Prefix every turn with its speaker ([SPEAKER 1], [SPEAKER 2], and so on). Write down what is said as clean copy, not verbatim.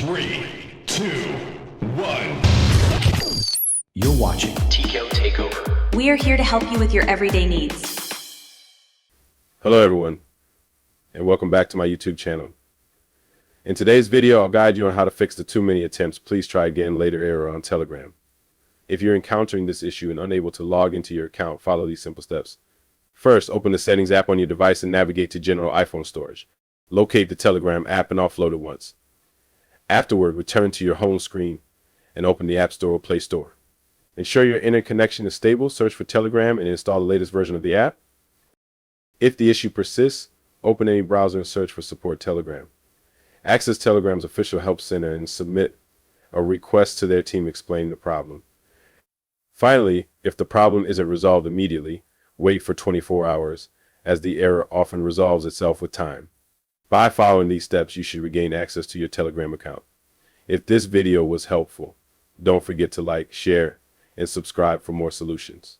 [SPEAKER 1] 3, 2, 1.
[SPEAKER 2] You're watching
[SPEAKER 3] TKO Takeover.
[SPEAKER 4] We are here to help you with your everyday needs.
[SPEAKER 5] Hello everyone, and welcome back to my YouTube channel. In today's video, I'll guide you on how to fix the too many attempts, please try again later error on Telegram. If you're encountering this issue and unable to log into your account, follow these simple steps. First, open the Settings app on your device and navigate to General iPhone Storage. Locate the Telegram app and offload it once. Afterward, return to your home screen and open the App Store or Play Store. Ensure your internet connection is stable, search for Telegram and install the latest version of the app. If the issue persists, open any browser and search for Support Telegram. Access Telegram's official help center and submit a request to their team explaining the problem. Finally, if the problem isn't resolved immediately, wait for 24 hours, as the error often resolves itself with time. By following these steps, you should regain access to your Telegram account. If this video was helpful, don't forget to like, share, and subscribe for more solutions.